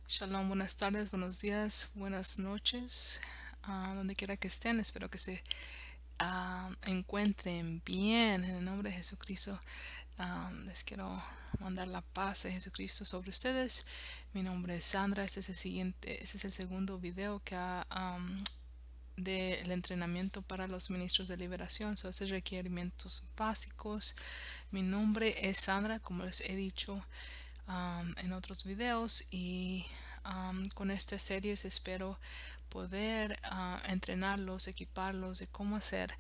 Shalom, buenas tardes, buenos días, buenas noches, donde quiera que estén. Espero que se encuentren bien. En el nombre de Jesucristo, les quiero mandar la paz de Jesucristo sobre ustedes. Mi nombre es Sandra. Este es el segundo video que del entrenamiento para los ministros de liberación. Son esos requerimientos básicos. Mi nombre es Sandra, como les he dicho en otros videos, y con estas series espero poder entrenarlos, equiparlos de cómo hacer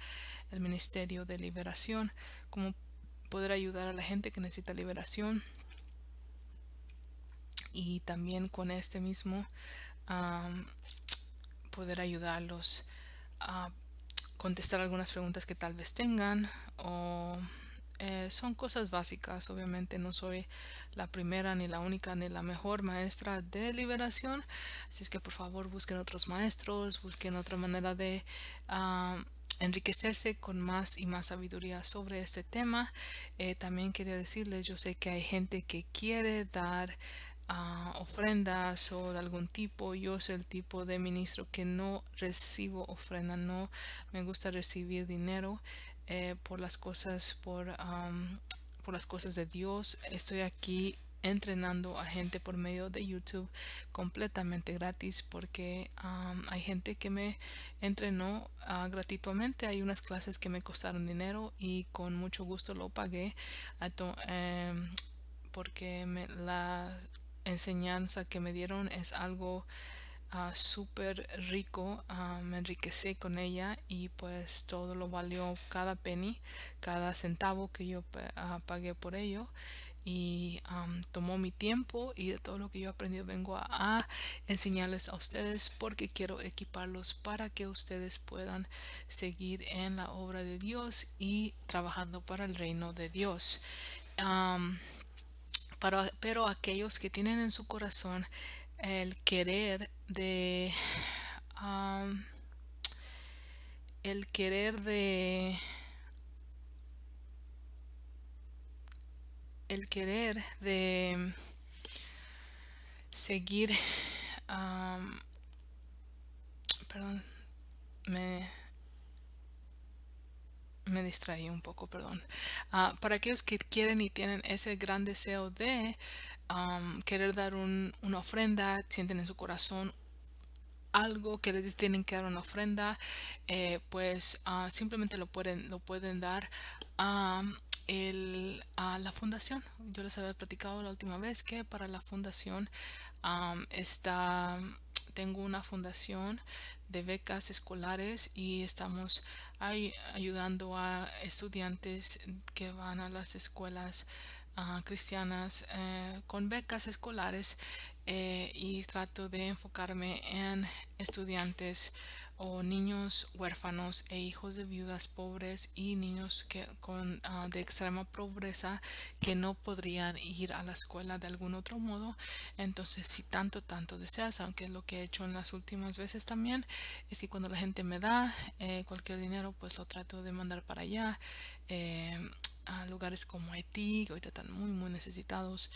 el ministerio de liberación, cómo poder ayudar a la gente que necesita liberación, y también con este mismo um, poder ayudarlos a contestar algunas preguntas que tal vez tengan, o son cosas básicas. Obviamente no soy la primera, ni la única, ni la mejor maestra de liberación, así es que por favor busquen otros maestros, busquen otra manera de enriquecerse con más y más sabiduría sobre este tema. También quería decirles, yo sé que hay gente que quiere dar ofrendas o de algún tipo. Yo soy el tipo de ministro que no recibo ofrenda, no me gusta recibir dinero por las cosas, por las cosas de Dios. Estoy aquí entrenando a gente por medio de YouTube completamente gratis, porque hay gente que me entrenó gratuitamente. Hay unas clases que me costaron dinero y con mucho gusto lo pagué, porque la enseñanza que me dieron es algo súper rico. Me enriquecí con ella, y pues todo lo valió, cada penny, cada centavo que yo pagué por ello. Y tomó mi tiempo, y de todo lo que yo he aprendido vengo a enseñarles a ustedes, porque quiero equiparlos para que ustedes puedan seguir en la obra de Dios y trabajando para el reino de Dios. Am, pero aquellos que tienen en su corazón el querer de am, el querer de el querer de seguir, am, perdón, me me distraí un poco, perdón. Para aquellos que quieren y tienen ese gran deseo de querer dar una ofrenda, sienten en su corazón algo que les tienen que dar una ofrenda, pues simplemente lo pueden dar a la fundación. Yo les había platicado la última vez que para la fundación tengo una fundación de becas escolares, y estamos ayudando a estudiantes que van a las escuelas cristianas con becas escolares, y trato de enfocarme en estudiantes o niños huérfanos e hijos de viudas pobres, y niños de extrema pobreza, que no podrían ir a la escuela de algún otro modo. Entonces, si tanto deseas, aunque es lo que he hecho en las últimas veces también, es que cuando la gente me da cualquier dinero, pues lo trato de mandar para allá, eh, a lugares como Haití, que ahorita están muy necesitados.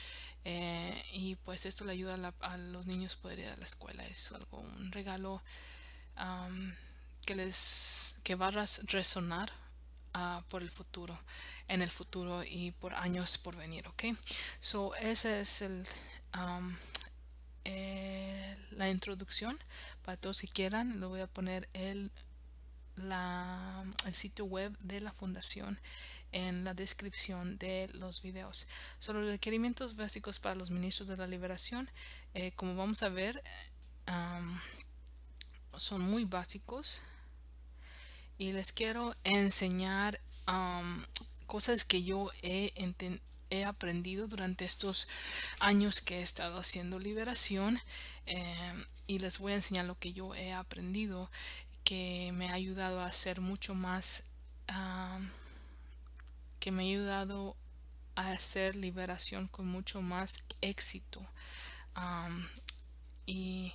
Y pues esto le ayuda a los niños poder ir a la escuela. Es algo, un regalo am, que va a resonar por el futuro, en el futuro y por años por venir, ¿ok? So, ese es la introducción. Para todos que quieran, le voy a poner el sitio web de la fundación en la descripción de los videos. Sobre los requerimientos básicos para los ministros de la liberación, como vamos a ver, um, son muy básicos, y les quiero enseñar cosas que yo he aprendido durante estos años que he estado haciendo liberación. Y les voy a enseñar lo que yo he aprendido, que me ha ayudado a ser mucho más, um, que me ha ayudado a hacer liberación con mucho más éxito. Um, y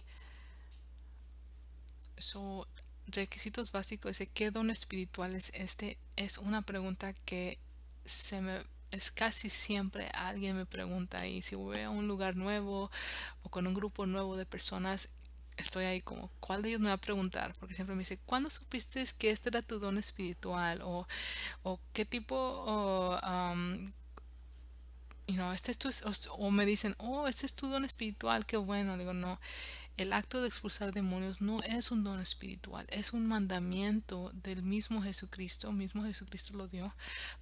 so, requisitos básicos de qué don espiritual es este. Es una pregunta que se me es casi siempre alguien me pregunta y si voy a un lugar nuevo o con un grupo nuevo de personas, estoy ahí como, ¿cuál de ellos me va a preguntar? Porque siempre me dice, ¿cuándo supiste que este era tu don espiritual? O qué tipo, este es tu, o me dicen, oh, este es tu don espiritual, qué bueno. Digo, no, el acto de expulsar demonios no es un don espiritual, es un mandamiento del mismo Jesucristo lo dio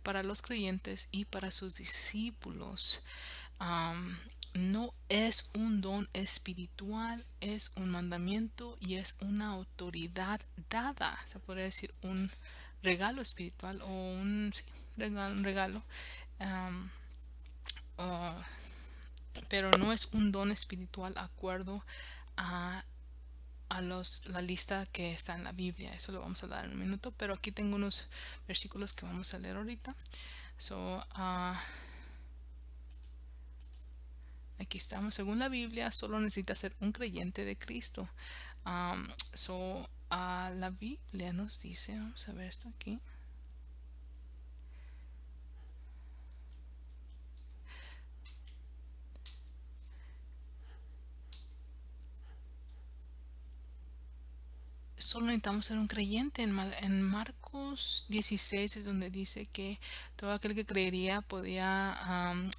para los creyentes y para sus discípulos. Am, no es un don espiritual, es un mandamiento y es una autoridad dada, se podría decir un regalo espiritual o un, sí, un regalo. am, ah, pero no es un don espiritual acuerdo a la lista que está en la Biblia. Eso lo vamos a hablar en un minuto, pero aquí tengo unos versículos que vamos a leer ahorita. So, aquí estamos. Según la Biblia, solo necesita ser un creyente de Cristo. La Biblia nos dice, vamos a ver esto aquí. Solo necesitamos ser un creyente. En Marcos 16 es donde dice que todo aquel que creería podía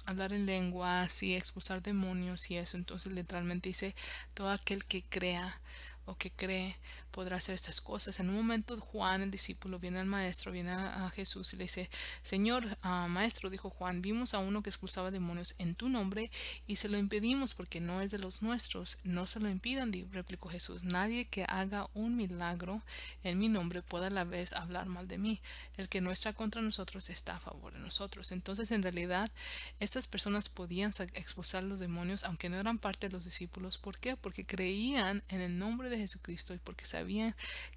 hablar en lenguas y expulsar demonios y eso. Entonces literalmente dice todo aquel que crea o que cree podrá hacer estas cosas. En un momento Juan, el discípulo, viene al maestro, viene a Jesús y le dice, Señor, maestro, dijo Juan, vimos a uno que expulsaba demonios en tu nombre y se lo impedimos porque no es de los nuestros. No se lo impidan, replicó Jesús. Nadie que haga un milagro en mi nombre pueda a la vez hablar mal de mí. El que no está contra nosotros está a favor de nosotros. Entonces, en realidad, estas personas podían expulsar los demonios aunque no eran parte de los discípulos. ¿Por qué? Porque creían en el nombre de Jesucristo y porque sabían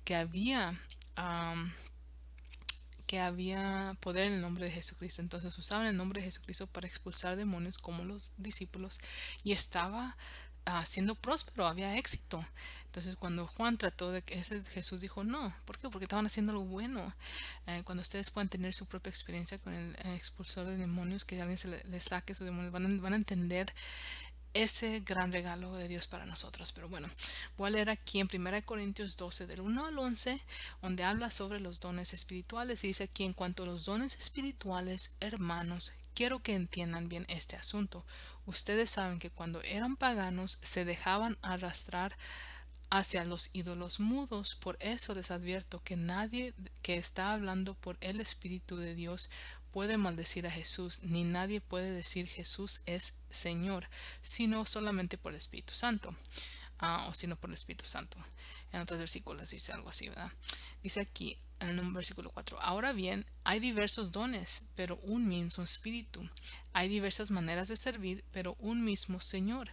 que am, había poder en el nombre de Jesucristo. Entonces usaban el nombre de Jesucristo para expulsar demonios como los discípulos y estaba siendo próspero, había éxito. Entonces cuando Juan trató de que ese Jesús dijo no, ¿por qué? Porque estaban haciendo lo bueno. Cuando ustedes puedan tener su propia experiencia con el expulsor de demonios, que alguien les saque sus demonios, van a entender ese gran regalo de Dios para nosotros. Pero bueno, voy a leer aquí en 1 Corintios 12 del 1 al 11 donde habla sobre los dones espirituales y dice aquí en cuanto a los dones espirituales, hermanos, quiero que entiendan bien este asunto. Ustedes saben que cuando eran paganos se dejaban arrastrar hacia los ídolos mudos. Por eso les advierto que nadie que está hablando por el Espíritu de Dios puede maldecir a Jesús, ni nadie puede decir Jesús es Señor, sino solamente por el Espíritu Santo, o sino por el Espíritu Santo. En otros versículos dice algo así, ¿verdad? Dice aquí en el versículo 4, ahora bien, hay diversos dones, pero un mismo Espíritu. Hay diversas maneras de servir, pero un mismo Señor.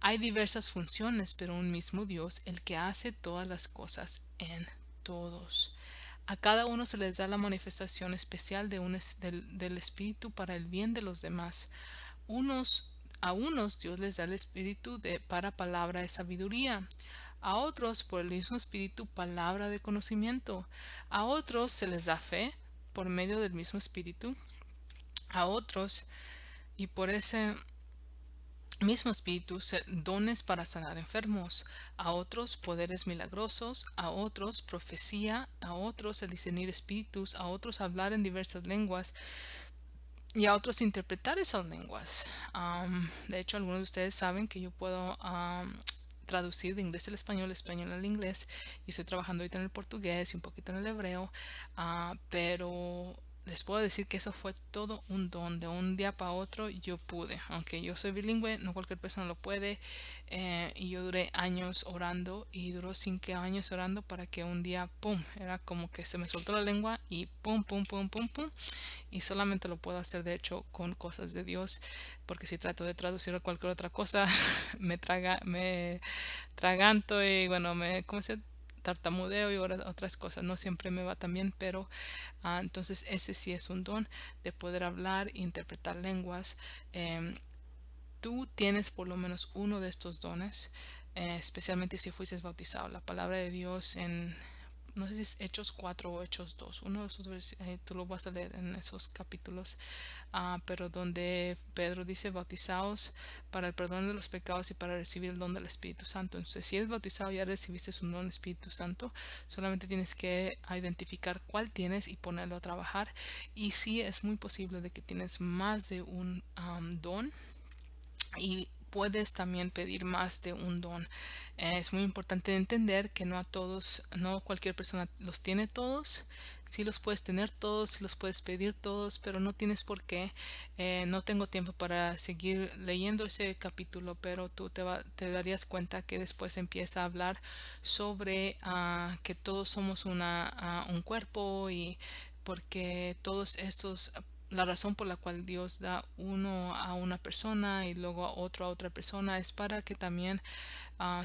Hay diversas funciones, pero un mismo Dios, el que hace todas las cosas en todos. A cada uno se les da la manifestación especial del Espíritu para el bien de los demás. A unos Dios les da el Espíritu para palabra de sabiduría, a otros por el mismo Espíritu palabra de conocimiento, a otros se les da fe por medio del mismo Espíritu, a otros y por ese mismo Espíritu dones para sanar enfermos, a otros poderes milagrosos, a otros profecía, a otros el discernir espíritus, a otros hablar en diversas lenguas y a otros interpretar esas lenguas. De hecho, algunos de ustedes saben que yo puedo traducir de inglés al español, español al inglés, y estoy trabajando ahorita en el portugués y un poquito en el hebreo, pero les puedo decir que eso fue todo un don. De un día para otro yo pude, aunque yo soy bilingüe, no cualquier persona lo puede, y yo duré años orando y duró 5 años orando para que un día, pum, era como que se me soltó la lengua y pum, pum, pum, pum, pum, y solamente lo puedo hacer de hecho con cosas de Dios, porque si trato de traducir cualquier otra cosa me traganto y bueno, ¿cómo se tartamudeo y otras cosas? No siempre me va tan bien, pero entonces ese sí es un don de poder hablar e interpretar lenguas. Tú tienes por lo menos uno de estos dones, especialmente si fuiste bautizado. La palabra de Dios no sé si es Hechos 4 o Hechos 2, uno de esos tú lo vas a leer en esos capítulos, pero donde Pedro dice bautizaos para el perdón de los pecados y para recibir el don del Espíritu Santo. Entonces, si eres bautizado ya recibiste un don del Espíritu Santo, solamente tienes que identificar cuál tienes y ponerlo a trabajar. Y sí es muy posible de que tienes más de un don, y puedes también pedir más de un don. Es muy importante entender que no a todos, no cualquier persona los tiene todos. Sí los puedes tener todos, sí los puedes pedir todos, pero no tienes por qué. No tengo tiempo para seguir leyendo ese capítulo, pero tú te darías cuenta que después empieza a hablar sobre que todos somos un cuerpo, y porque todos estos, la razón por la cual Dios da uno a una persona y luego a otro a otra persona es para que también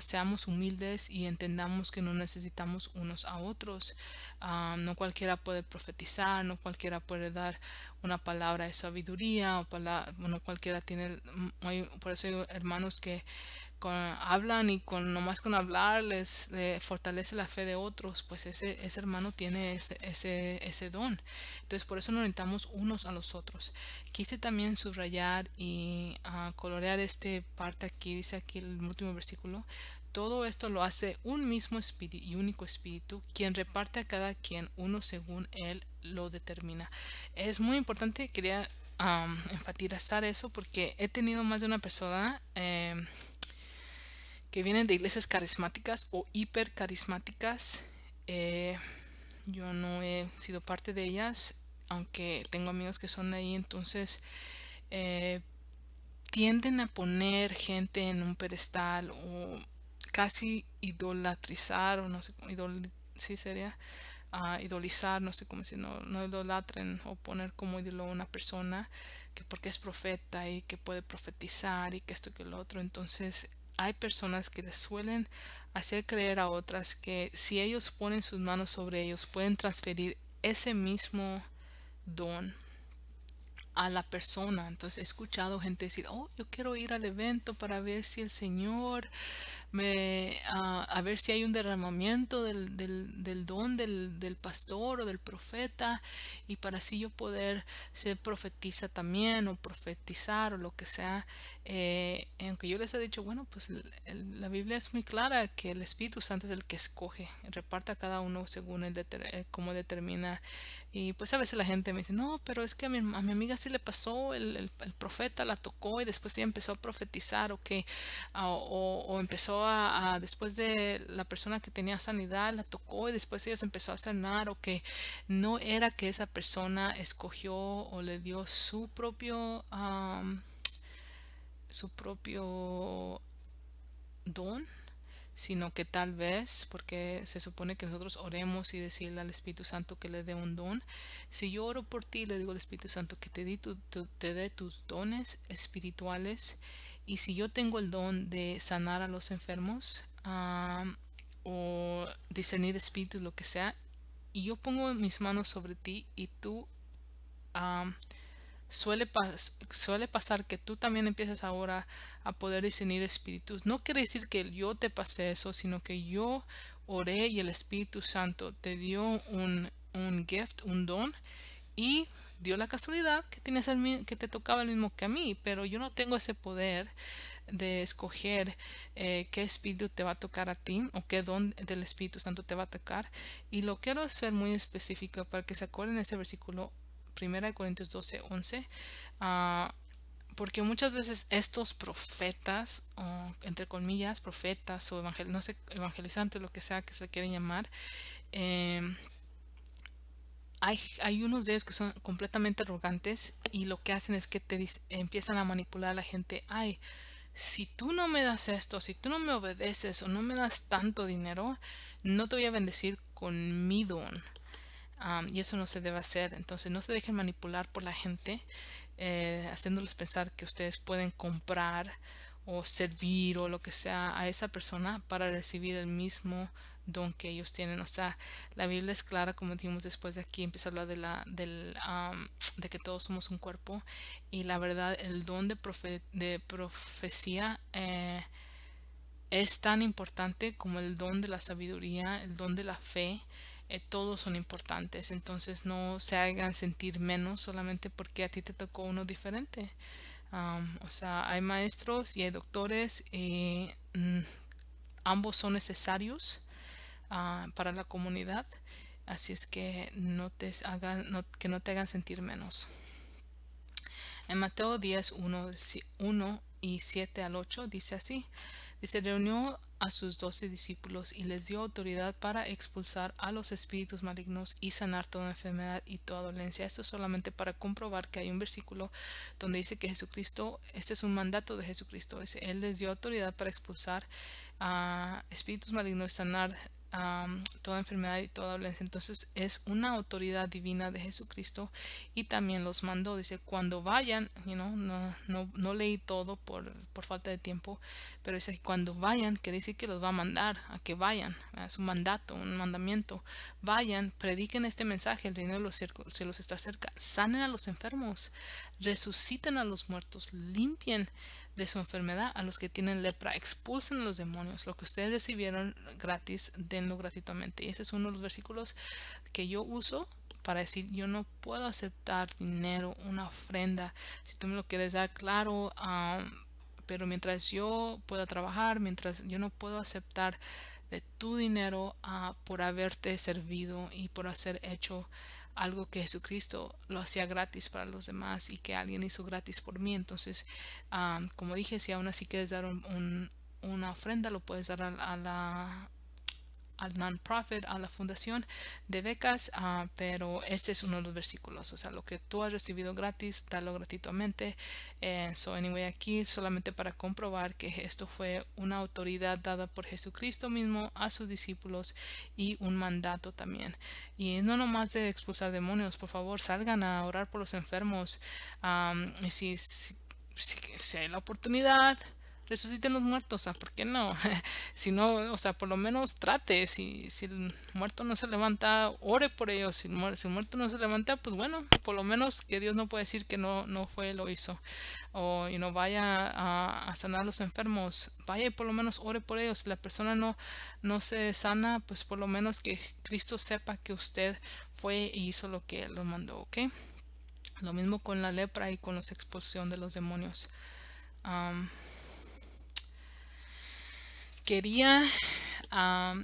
seamos humildes y entendamos que no necesitamos unos a otros. No cualquiera puede profetizar, no cualquiera puede dar una palabra de sabiduría, no cualquiera tiene, por eso hay hermanos que hablan y nomás con hablar le fortalece la fe de otros, pues ese hermano tiene ese don. Entonces por eso nos necesitamos unos a los otros. Quise también subrayar y colorear este parte aquí, dice aquí el último versículo. Todo esto lo hace un mismo espíritu y único espíritu, quien reparte a cada quien uno según él lo determina. Es muy importante, quería enfatizar eso porque he tenido más de una persona que vienen de iglesias carismáticas o hipercarismáticas. Eh, yo no he sido parte de ellas, aunque tengo amigos que son ahí. Entonces eh, tienden a poner gente en un pedestal o casi idolatrizar, o no sé, sí sería idolizar, no sé cómo si no idolatren o poner como ídolo a una persona que porque es profeta y que puede profetizar y que esto y que lo otro. Entonces hay personas que les suelen hacer creer a otras que si ellos ponen sus manos sobre ellos pueden transferir ese mismo don a la persona. Entonces he escuchado gente decir, oh, yo quiero ir al evento para ver si el Señor a ver si hay un derramamiento del don del pastor o del profeta, y para así yo poder ser profetiza también o profetizar o lo que sea. Aunque yo les he dicho, bueno, pues la Biblia es muy clara que el Espíritu Santo es el que escoge, reparte a cada uno según cómo determina. Y pues a veces la gente me dice, no, pero es que a mi amiga sí le pasó, el profeta la tocó y después ella empezó a profetizar, o que o empezó después de la persona que tenía sanidad la tocó y después ella se empezó a sanar, o que no era que esa persona escogió o le dio su propio don, sino que tal vez, porque se supone que nosotros oremos y decirle al Espíritu Santo que le dé un don. Si yo oro por ti, le digo al Espíritu Santo que te dé tus dones espirituales, y si yo tengo el don de sanar a los enfermos, o discernir espíritus, lo que sea, y yo pongo mis manos sobre ti y tú am, suele pasar que tú también empiezas ahora a poder discernir espíritus. No quiere decir que yo te pasé eso, sino que yo oré y el Espíritu Santo te dio un gift, un don, y dio la casualidad que que te tocaba el mismo que a mí, pero yo no tengo ese poder de escoger qué espíritu te va a tocar a ti o qué don del Espíritu Santo te va a tocar. Y lo quiero hacer muy específico para que se acuerden ese versículo, 1 Corintios 12:11, porque muchas veces estos profetas, o entre comillas profetas o no sé, evangelizantes, lo que sea que se quieren llamar, eh, hay unos de ellos que son completamente arrogantes, y lo que hacen es que empiezan a manipular a la gente. Ay, si tú no me das esto, si tú no me obedeces o no me das tanto dinero, no te voy a bendecir con mi don. Y eso no se debe hacer. Entonces no se dejen manipular por la gente, haciéndoles pensar que ustedes pueden comprar o servir o lo que sea a esa persona para recibir el mismo don que ellos tienen. O sea, la Biblia es clara, como dijimos, después de aquí empieza a hablar de que todos somos un cuerpo, y la verdad el don de profecía es tan importante como el don de la sabiduría, el don de la fe, todos son importantes, entonces no se hagan sentir menos solamente porque a ti te tocó uno diferente. O sea, hay maestros y hay doctores y ambos son necesarios para la comunidad, así es que que no te hagan sentir menos. En Mateo 10, 1 y 7 al 8 dice así. Dice, reunió a sus 12 discípulos y les dio autoridad para expulsar a los espíritus malignos y sanar toda enfermedad y toda dolencia. Esto es solamente para comprobar que hay un versículo donde dice que Jesucristo, este es un mandato de Jesucristo. Dice, Él les dio autoridad para expulsar a espíritus malignos y sanar toda enfermedad y toda dolencia. Entonces es una autoridad divina de Jesucristo y también los mandó. Dice, cuando vayan, no leí todo por falta de tiempo, pero dice cuando vayan, que dice que los va a mandar a que vayan, es un mandato, un mandamiento. Vayan, prediquen este mensaje, el reino de los cielos está cerca, sanen a los enfermos, resuciten a los muertos, limpien de su enfermedad a los que tienen lepra, expulsen a los demonios, lo que ustedes recibieron gratis, denlo gratuitamente. Y ese es uno de los versículos que yo uso para decir, yo no puedo aceptar dinero, una ofrenda, si tú me lo quieres dar, claro, pero mientras yo pueda trabajar, mientras yo no puedo aceptar de tu dinero por haberte servido y por hacer hecho algo que Jesucristo lo hacía gratis para los demás y que alguien hizo gratis por mí. Entonces, como dije, si aún así quieres dar una ofrenda, lo puedes dar al non-profit, a la fundación de becas, pero este es uno de los versículos, o sea, lo que tú has recibido gratis, dalo gratuitamente. So anyway, aquí solamente para comprobar que esto fue una autoridad dada por Jesucristo mismo a sus discípulos y un mandato también. Y no nomás de expulsar demonios, por favor, salgan a orar por los enfermos. Si hay la oportunidad, resuciten los muertos, ¿por qué no? Si no, o sea, por lo menos trate, si el muerto no se levanta, ore por ellos, si el muerto no se levanta, pues bueno, por lo menos que Dios no puede decir que no fue, lo hizo, o vaya a sanar a los enfermos, vaya y por lo menos ore por ellos. Si la persona no se sana, pues por lo menos que Cristo sepa que usted fue y hizo lo que Él lo mandó, ¿ok? Lo mismo con la lepra y con la expulsión de los demonios. Quería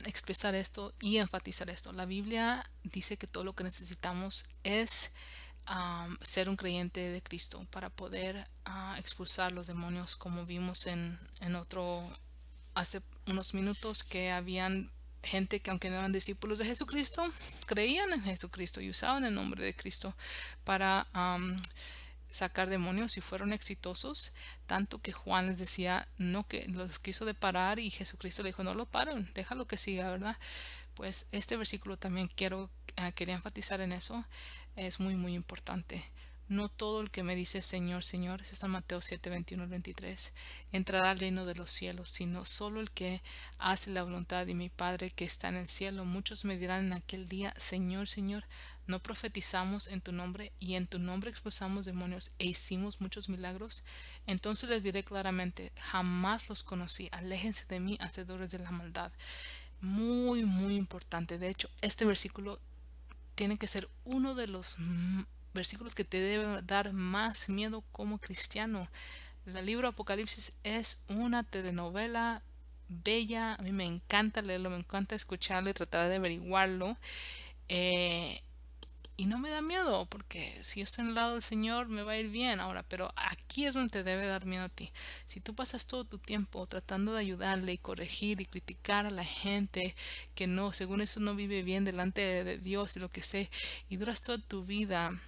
expresar esto y enfatizar esto. La Biblia dice que todo lo que necesitamos es ser un creyente de Cristo para poder expulsar los demonios, como vimos en otro hace unos minutos, que habían gente que aunque no eran discípulos de Jesucristo, creían en Jesucristo y usaban el nombre de Cristo para sacar demonios y fueron exitosos, tanto que Juan les decía no, que los quiso de parar y Jesucristo le dijo no lo paren, déjalo que siga, ¿verdad? Pues este versículo también quería enfatizar en eso, es muy muy importante. No todo el que me dice Señor, Señor, es en Mateo 7, 21 al 23, entrará al reino de los cielos, sino solo el que hace la voluntad de mi Padre que está en el cielo. Muchos me dirán en aquel día, Señor, Señor, no profetizamos en tu nombre y en tu nombre expulsamos demonios e hicimos muchos milagros. Entonces les diré claramente, jamás los conocí, aléjense de mí, hacedores de la maldad. Muy, muy importante. De hecho, este versículo tiene que ser uno de los versículos que te debe dar más miedo como cristiano. El libro Apocalipsis es una telenovela bella. A mí me encanta leerlo, me encanta escucharlo y tratar de averiguarlo. Y no me da miedo, porque si yo estoy en el lado del Señor me va a ir bien ahora, pero aquí es donde te debe dar miedo a ti. Si tú pasas todo tu tiempo tratando de ayudarle y corregir y criticar a la gente que no, según eso no vive bien delante de Dios y lo que sé, y duras toda tu vida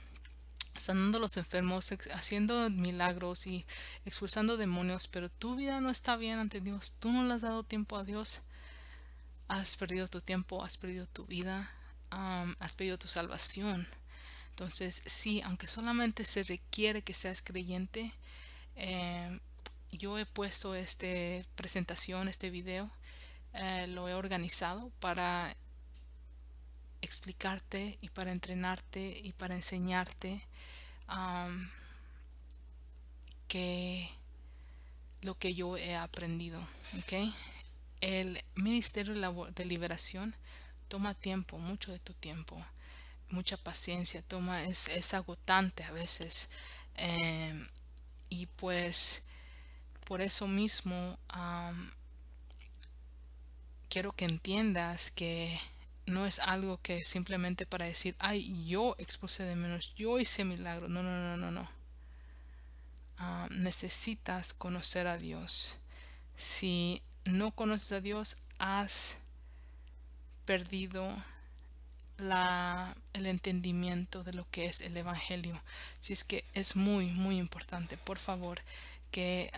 sanando a los enfermos, haciendo milagros y expulsando demonios, pero tu vida no está bien ante Dios, tú no le has dado tiempo a Dios, has perdido tu tiempo, has perdido tu vida, has perdido tu salvación. Entonces, sí, aunque solamente se requiere que seas creyente, yo he puesto esta presentación, este video, lo he organizado para explicarte y para entrenarte y para enseñarte que lo que yo he aprendido, ¿ok? El Ministerio de Liberación toma tiempo, mucho de tu tiempo, mucha paciencia, es agotante a veces. em, y pues por eso mismo quiero que entiendas que no es algo que simplemente para decir, ay, yo expuse demonios, yo hice milagro. No, no, no, no, no. Necesitas conocer a Dios. Si no conoces a Dios, has perdido el entendimiento de lo que es el Evangelio. Si es que es muy, muy importante, por favor, que,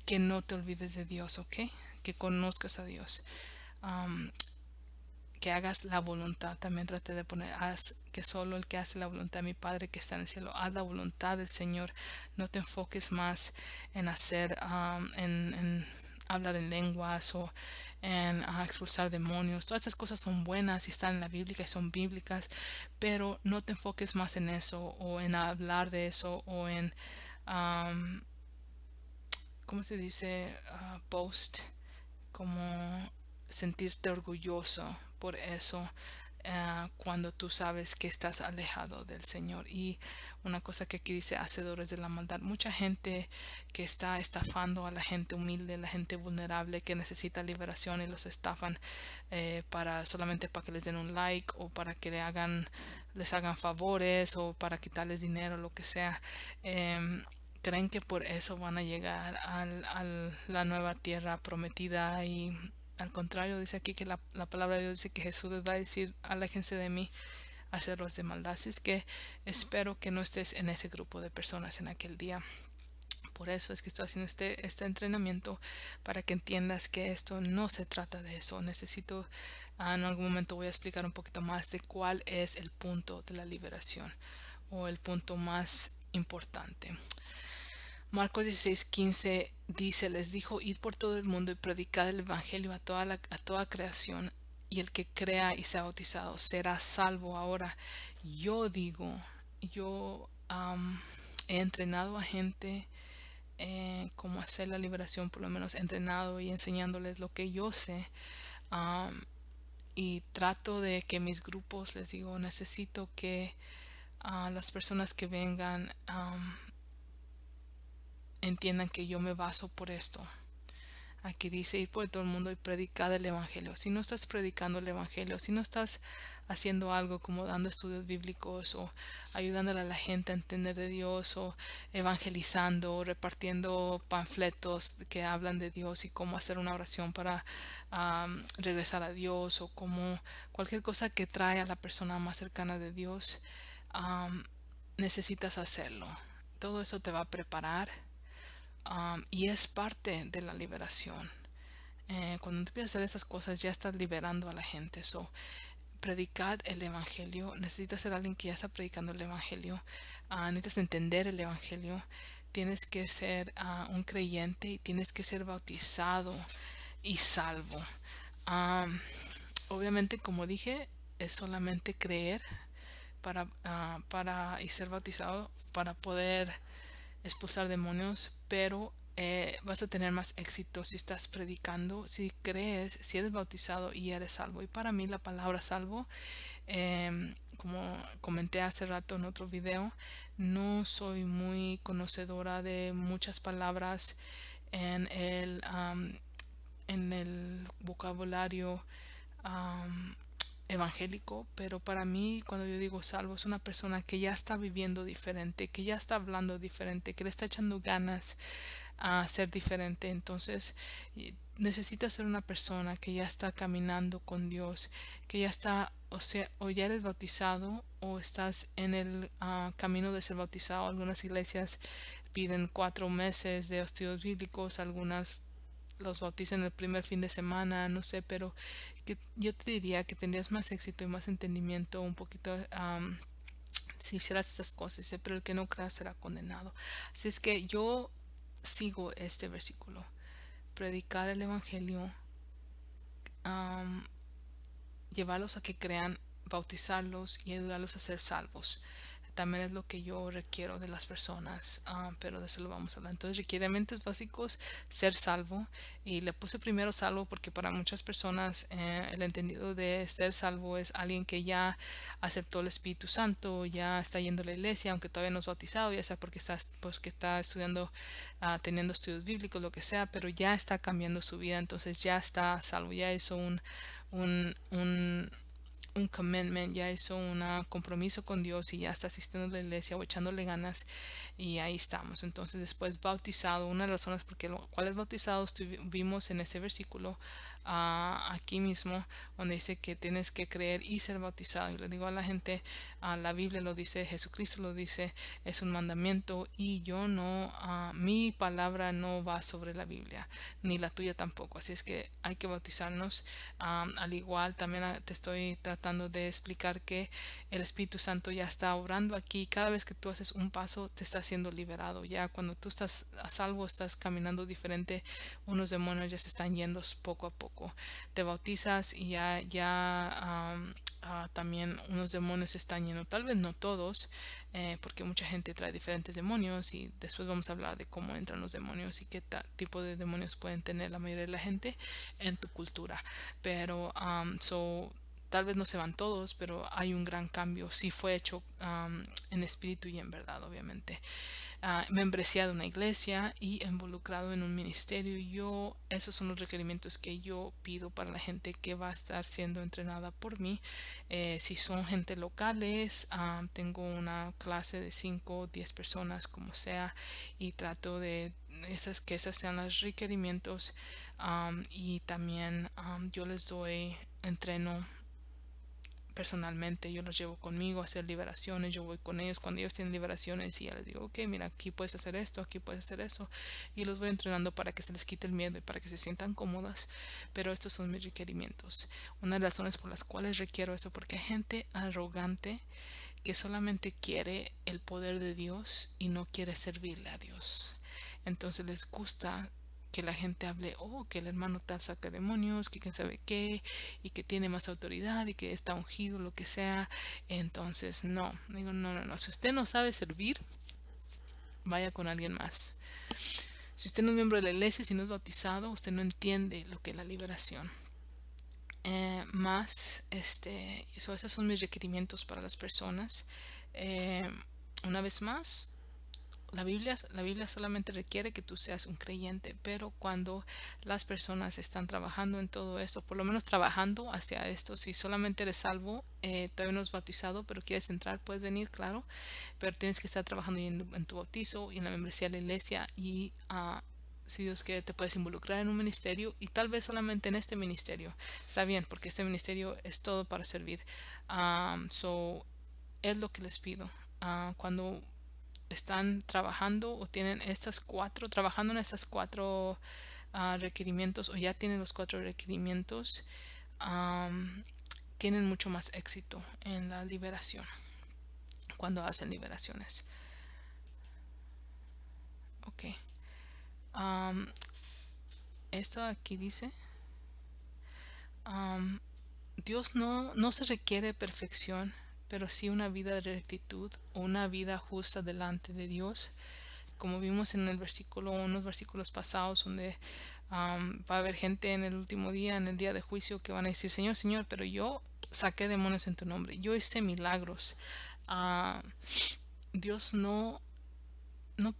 que no te olvides de Dios, ¿ok? Que conozcas a Dios. Um, que hagas la voluntad. También traté de poner, haz que solo el que hace la voluntad de mi Padre que está en el cielo, haz la voluntad del Señor. No te enfoques más en hacer, en hablar en lenguas o en expulsar demonios. Todas estas cosas son buenas y están en la Biblia y son bíblicas, pero no te enfoques más en eso o en hablar de eso o en, um, ¿cómo se dice? Post, como sentirte orgulloso por eso, cuando tú sabes que estás alejado del Señor. Y una cosa que aquí dice, hacedores de la maldad, mucha gente que está estafando a la gente humilde, la gente vulnerable que necesita liberación, y los estafan para solamente para que les den un like o para que les hagan favores o para quitarles dinero, lo que sea. Creen que por eso van a llegar a la nueva tierra prometida, y al contrario, dice aquí que la palabra de Dios dice que Jesús les va a decir, aléjense de mí, hacerlos de maldad. Así es que espero que no estés en ese grupo de personas en aquel día. Por eso es que estoy haciendo este entrenamiento, para que entiendas que esto no se trata de eso. Necesito, en algún momento voy a explicar un poquito más de cuál es el punto de la liberación, o el punto más importante. Marcos 16:15 dice, les dijo, id por todo el mundo y predicad el evangelio a toda creación, y el que crea y sea bautizado será salvo. Ahora, yo digo, yo he entrenado a gente cómo hacer la liberación, por lo menos entrenado y enseñándoles lo que yo sé. Y trato de que mis grupos, les digo, necesito que las personas que vengan entiendan que yo me baso por esto. Aquí dice, ir por todo el mundo y predicar el evangelio. Si no estás predicando el evangelio, si no estás haciendo algo como dando estudios bíblicos o ayudándole a la gente a entender de Dios, o evangelizando, o repartiendo panfletos que hablan de Dios y cómo hacer una oración para regresar a Dios, o como cualquier cosa que trae a la persona más cercana de Dios, necesitas hacerlo. Todo eso te va a preparar, y es parte de la liberación. Cuando empiezas a hacer esas cosas, ya estás liberando a la gente. So, predicar el evangelio, necesitas ser alguien que ya está predicando el evangelio. Necesitas entender el evangelio. Tienes que ser un creyente, y tienes que ser bautizado y salvo. Obviamente, como dije, es solamente creer para y ser bautizado para poder expulsar demonios, pero vas a tener más éxito si estás predicando, si crees, si eres bautizado y eres salvo. Y para mí la palabra salvo, como comenté hace rato en otro video, no soy muy conocedora de muchas palabras en en el vocabulario evangélico, pero para mí, cuando yo digo salvo, es una persona que ya está viviendo diferente, que ya está hablando diferente, que le está echando ganas a ser diferente. Entonces necesitas ser una persona que ya está caminando con Dios, que ya está, o sea, o ya eres bautizado o estás en el camino de ser bautizado. Algunas iglesias piden 4 meses de estudios bíblicos, algunas los bautizan el primer fin de semana, no sé, pero que yo te diría que tendrías más éxito y más entendimiento un poquito si hicieras estas cosas. Dice, pero el que no crea será condenado. Así es que yo sigo este versículo: predicar el evangelio, llevarlos a que crean, bautizarlos y ayudarlos a ser salvos. también es lo que yo requiero de las personas, pero de eso lo vamos a hablar. Entonces, requerimientos básicos, ser salvo. Y le puse primero salvo porque para muchas personas el entendido de ser salvo es alguien que ya aceptó el Espíritu Santo, ya está yendo a la iglesia, aunque todavía no es bautizado, ya sea porque está estudiando, teniendo estudios bíblicos, lo que sea, pero ya está cambiando su vida, entonces ya está salvo, ya hizo un, un, un commitment, ya hizo un compromiso con Dios y ya está asistiendo a la iglesia o echándole ganas y ahí estamos. Entonces después bautizado, una de las razones por cuales bautizados vimos en ese versículo aquí mismo donde dice que tienes que creer y ser bautizado. Y le digo a la gente, la Biblia lo dice, Jesucristo lo dice, es un mandamiento y yo no, mi palabra no va sobre la Biblia, ni la tuya tampoco. Así es que hay que bautizarnos. Al igual también te estoy tratando de explicar que el Espíritu Santo ya está obrando aquí. Cada vez que tú haces un paso te está siendo liberado. Ya cuando tú estás a salvo, estás caminando diferente, unos demonios ya se están yendo poco a poco. Te bautizas y también unos demonios se están yendo. Tal vez no todos, porque mucha gente trae diferentes demonios y después vamos a hablar de cómo entran los demonios y qué tipo de demonios pueden tener la mayoría de la gente en tu cultura. Pero tal vez no se van todos, pero hay un gran cambio. Sí fue hecho en espíritu y en verdad, obviamente. Membresía de una iglesia y involucrado en un ministerio. Esos son los requerimientos que yo pido para la gente que va a estar siendo entrenada por mí. Si son gente locales, tengo una clase de 5 o 10 personas, como sea, y trato de que esas sean los requerimientos. Y también yo les doy entreno personalmente, yo los llevo conmigo a hacer liberaciones, yo voy con ellos cuando ellos tienen liberaciones y ya les digo, ok, mira, aquí puedes hacer esto, aquí puedes hacer eso, y los voy entrenando para que se les quite el miedo y para que se sientan cómodas, pero estos son mis requerimientos. Una de las razones por las cuales requiero eso, porque hay gente arrogante que solamente quiere el poder de Dios y no quiere servirle a Dios. Entonces les gusta que la gente hable, oh, que el hermano tal saca demonios, que quién sabe qué, y que tiene más autoridad y que está ungido, lo que sea. Entonces, no, digo, no, no, no. Si usted no sabe servir, vaya con alguien más. Si usted no es miembro de la iglesia, si no es bautizado, usted no entiende lo que es la liberación. Esos son mis requerimientos para las personas. Eh, una vez más, la Biblia solamente requiere que tú seas un creyente, pero cuando las personas están trabajando en todo esto, por lo menos trabajando hacia esto, si solamente eres salvo, todavía no es bautizado, pero quieres entrar, puedes venir, claro, pero tienes que estar trabajando en tu bautizo y en la membresía de la iglesia y si Dios quiere te puedes involucrar en un ministerio y tal vez solamente en este ministerio. Está bien, porque este ministerio es todo para servir. Es lo que les pido. Cuando están trabajando o tienen trabajando en estas cuatro requerimientos o ya tienen los cuatro requerimientos, tienen mucho más éxito en la liberación cuando hacen liberaciones. Ok. Um, Esto aquí dice, um, Dios no se requiere perfección, pero sí una vida de rectitud o una vida justa delante de Dios, como vimos en el versículo, unos versículos pasados, donde va a haber gente en el último día, en el día de juicio, que van a decir, Señor, Señor, pero yo saqué demonios en tu nombre, yo hice milagros. Ah, Dios no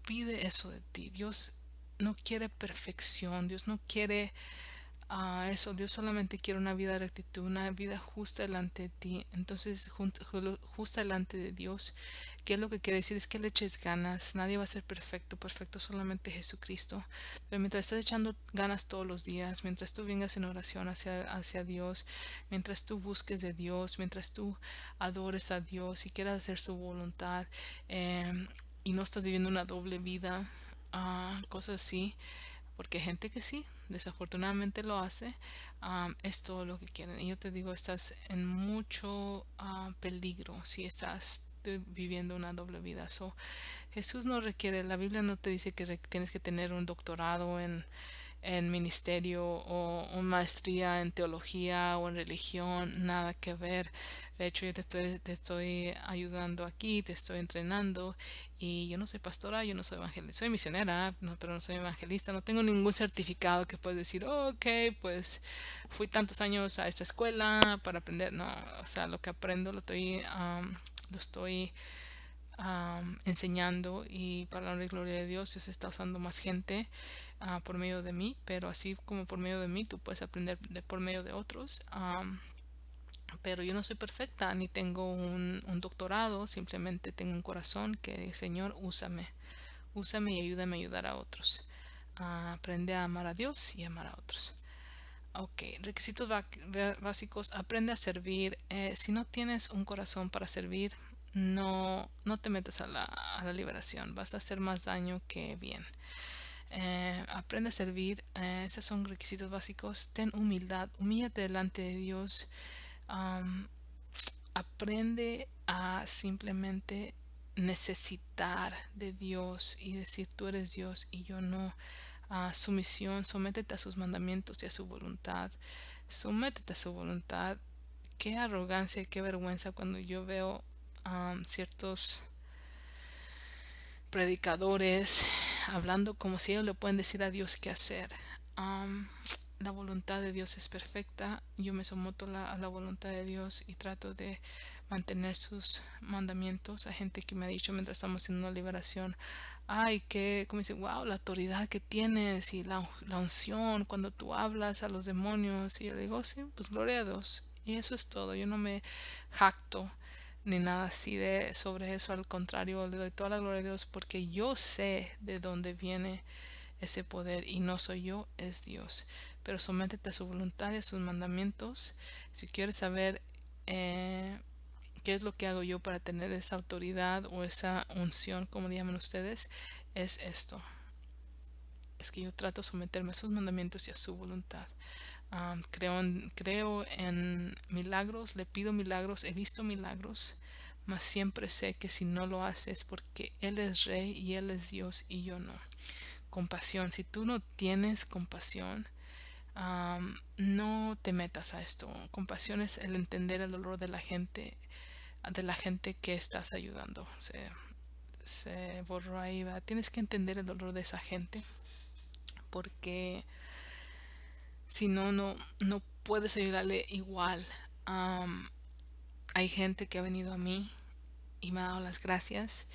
pide eso de ti. Dios no quiere perfección. Dios no quiere eso. Dios solamente quiere una vida de rectitud, una vida justa delante de ti. Entonces, justa delante de Dios, ¿qué es lo que quiere decir? Es que le eches ganas. Nadie va a ser perfecto, perfecto solamente Jesucristo. Pero mientras estés echando ganas todos los días, mientras tú vengas en oración hacia Dios, mientras tú busques de Dios, mientras tú adores a Dios y quieras hacer su voluntad, y no estás viviendo una doble vida, cosas así, porque hay gente que sí, desafortunadamente lo hace, es todo lo que quieren. Y yo te digo, estás en mucho peligro si estás viviendo una doble vida. Jesús no requiere, la Biblia no te dice que tienes que tener un doctorado en ministerio o una maestría en teología o en religión, nada que ver. De hecho, yo te estoy ayudando aquí, te estoy entrenando y yo no soy pastora, yo no soy evangelista, soy misionera, no, pero no soy evangelista, no tengo ningún certificado que puedes decir, "Oh, ok, pues fui tantos años a esta escuela para aprender". No, o sea, lo que aprendo lo estoy enseñando, y para la gloria de Dios está usando más gente por medio de mí, pero así como por medio de mí tú puedes aprender por medio de otros. Pero yo no soy perfecta ni tengo un doctorado, simplemente tengo un corazón que, Señor, úsame y ayúdame a ayudar a otros. Aprende a amar a Dios y amar a otros. Ok, requisitos básicos. Aprende a servir. Si no tienes un corazón para servir, no te metas a la liberación. Vas a hacer más daño que bien. Aprende a servir. Esos son requisitos básicos. Ten humildad. Humíllate delante de Dios. Am, Aprende a simplemente necesitar de Dios y decir, tú eres Dios y yo no. Sumisión, sométete a sus mandamientos y a su voluntad. Sométete a su voluntad. Qué arrogancia y qué vergüenza cuando yo veo ciertos predicadores hablando como si ellos le pueden decir a Dios qué hacer. Am, la voluntad de Dios es perfecta. Yo me someto a la voluntad de Dios y trato de mantener sus mandamientos. Hay gente que me ha dicho mientras estamos haciendo una liberación, ay, que, como dice, wow, la autoridad que tienes y la unción cuando tú hablas a los demonios. Y yo le digo, sí, pues gloria a Dios. Y eso es todo. Yo no me jacto ni nada así de sobre eso. Al contrario, le doy toda la gloria a Dios porque yo sé de dónde viene ese poder y no soy yo, es Dios. Pero sométete a su voluntad y a sus mandamientos. Si quieres saber qué es lo que hago yo para tener esa autoridad o esa unción, como le llaman ustedes, es esto. Es que yo trato de someterme a sus mandamientos y a su voluntad. Creo en milagros, le pido milagros, he visto milagros, mas siempre sé que si no lo hace es porque Él es rey y Él es Dios y yo no. Compasión, si tú no tienes compasión, no te metas a esto. Compasión es el entender el dolor de la gente que estás ayudando. Se borró ahí, ¿verdad? Tienes que entender el dolor de esa gente porque si no, no puedes ayudarle igual. Am, Hay gente que ha venido a mí y me ha dado las gracias.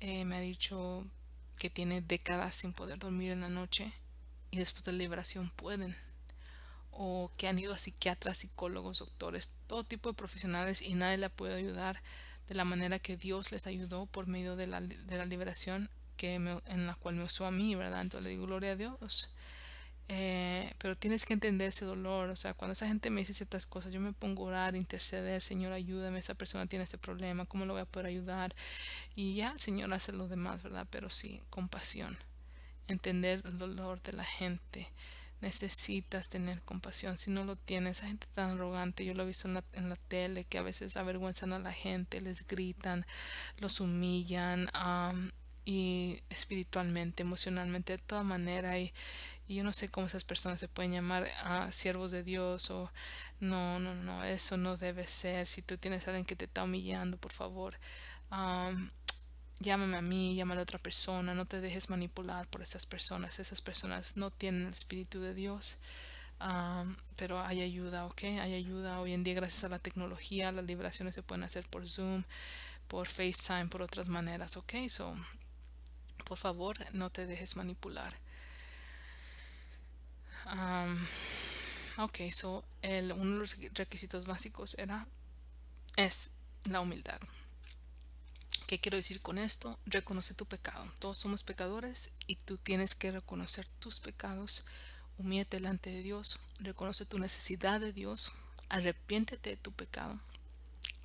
Me ha dicho que tiene décadas sin poder dormir en la noche y después de la liberación pueden. O que han ido a psiquiatras, psicólogos, doctores, todo tipo de profesionales y nadie le puede ayudar de la manera que Dios les ayudó por medio de la liberación en la cual me usó a mí, ¿verdad? Entonces le digo gloria a Dios. Pero tienes que entender ese dolor. O sea, cuando esa gente me dice ciertas cosas, yo me pongo a orar, interceder, Señor, ayúdame, esa persona tiene ese problema, ¿cómo lo voy a poder ayudar? Y ya el Señor hace lo demás, ¿verdad? Pero sí, compasión, entender el dolor de la gente. Necesitas tener compasión. Si no lo tienes, esa gente tan arrogante, yo lo he visto en la tele, que a veces avergüenzan a la gente, les gritan, los humillan, y espiritualmente, emocionalmente, de toda manera. Y yo no sé cómo esas personas se pueden llamar siervos de Dios o no, eso no debe ser. Si tú tienes a alguien que te está humillando, por favor, am, llámame a mí, llámale a otra persona, no te dejes manipular por esas personas no tienen el espíritu de Dios. Pero hay ayuda, ¿ok? Hay ayuda. Hoy en día, gracias a la tecnología, las liberaciones se pueden hacer por Zoom, por FaceTime, por otras maneras, ¿ok? So, por favor, no te dejes manipular. Um, ok, so uno de los requisitos básicos es la humildad. ¿Qué quiero decir con esto? Reconoce tu pecado. Todos somos pecadores y tú tienes que reconocer tus pecados. Humíllate delante de Dios. Reconoce tu necesidad de Dios. Arrepiéntete de tu pecado.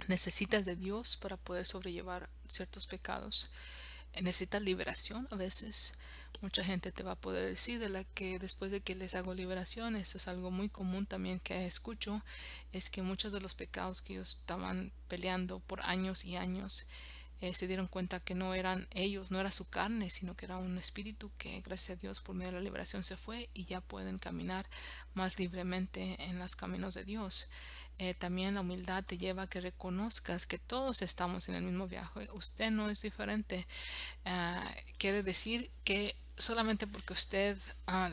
Necesitas de Dios para poder sobrellevar ciertos pecados. Necesitas liberación a veces. Mucha gente te va a poder decir de la que después de que les hago liberación, eso es algo muy común también que escucho, es que muchos de los pecados que ellos estaban peleando por años y años, se dieron cuenta que no eran ellos, no era su carne, sino que era un espíritu que gracias a Dios por medio de la liberación se fue y ya pueden caminar más libremente en los caminos de Dios. También la humildad te lleva a que reconozcas que todos estamos en el mismo viaje. Usted no es diferente. Quiere decir que solamente porque usted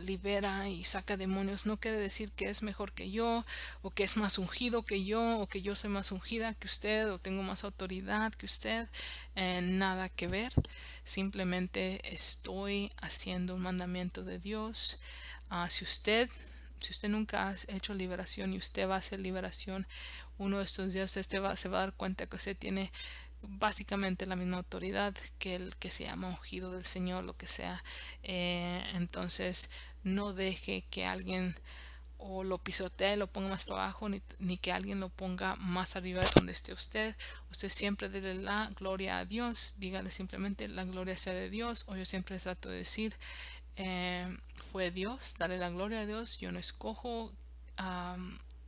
libera y saca demonios, no quiere decir que es mejor que yo, o que es más ungido que yo, o que yo soy más ungida que usted, o tengo más autoridad que usted. Nada que ver. Simplemente estoy haciendo un mandamiento de Dios. Si usted nunca ha hecho liberación y usted va a hacer liberación uno de estos días, se va a dar cuenta que usted tiene básicamente la misma autoridad que el que se llama ungido del Señor, lo que sea. Entonces, no deje que alguien o lo pisotee, lo ponga más para abajo, ni que alguien lo ponga más arriba de donde esté usted. Usted siempre dele la gloria a Dios, dígale simplemente la gloria sea de Dios, o yo siempre trato de decir, fue Dios, dale la gloria a Dios, yo no escojo,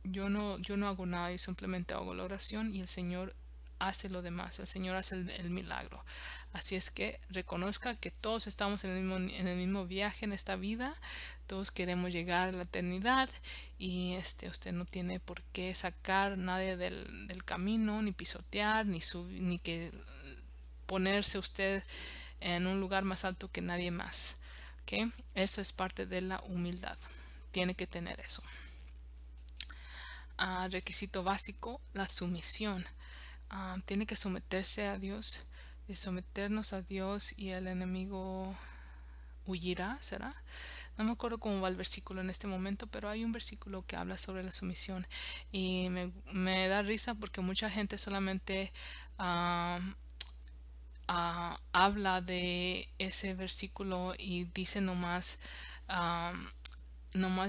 yo no hago nada, y simplemente hago la oración y el Señor hace lo demás, el Señor hace el milagro. Así es que reconozca que todos estamos en el mismo viaje en esta vida, todos queremos llegar a la eternidad, y usted no tiene por qué sacar nadie del camino, ni pisotear, ni que ponerse usted en un lugar más alto que nadie más. ¿Ok? Eso es parte de la humildad. Tiene que tener eso. Requisito básico, la sumisión. Tiene que someterse a Dios, y someternos a Dios, y el enemigo huirá, ¿será? No me acuerdo cómo va el versículo en este momento, pero hay un versículo que habla sobre la sumisión, y me da risa porque mucha gente solamente ah, habla de ese versículo y dice nomás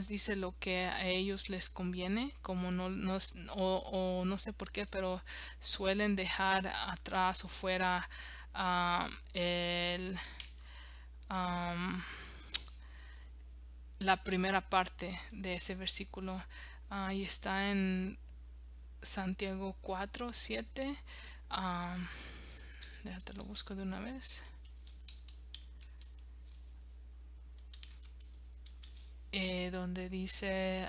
dice lo que a ellos les conviene, como o no sé por qué, pero suelen dejar atrás o fuera el, am, la primera parte de ese versículo. Y está en Santiago 4:7. Déjate lo busco de una vez. Donde dice,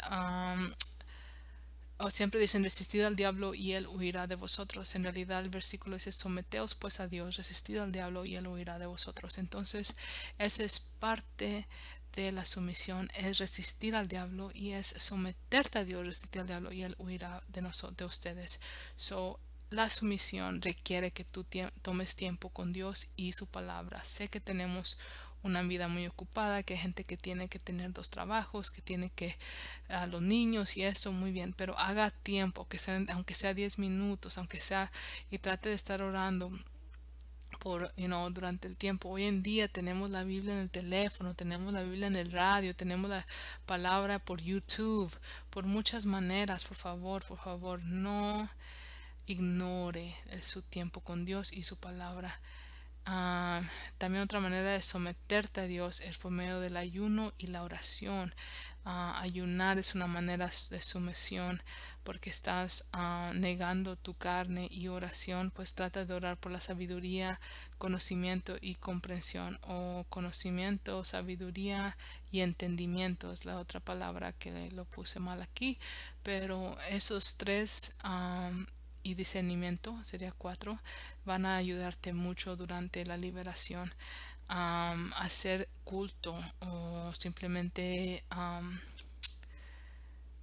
o siempre dicen, resistid al diablo y él huirá de vosotros. En realidad el versículo dice, someteos pues a Dios, resistid al diablo y él huirá de vosotros. Entonces, esa es parte de la sumisión, es resistir al diablo, y es someterte a Dios, resistir al diablo y él huirá de ustedes. La sumisión requiere que tú tomes tiempo con Dios y su palabra. Sé que tenemos una vida muy ocupada, que hay gente que tiene que tener dos trabajos, que tiene que a los niños y eso, muy bien, pero haga tiempo, aunque sea 10 minutos, aunque sea, y trate de estar orando durante el tiempo. Hoy en día tenemos la Biblia en el teléfono, tenemos la Biblia en el radio, tenemos la palabra por YouTube, por muchas maneras. Por favor, no ignore su tiempo con Dios y su palabra. También otra manera de someterte a Dios es por medio del ayuno y la oración. Ayunar es una manera de sumisión, porque estás negando tu carne, y oración, pues trata de orar por la sabiduría, conocimiento y comprensión, o conocimiento, sabiduría y entendimiento es la otra palabra que lo puse mal aquí, pero esos tres, y discernimiento, sería 4, van a ayudarte mucho durante la liberación. Hacer culto, o simplemente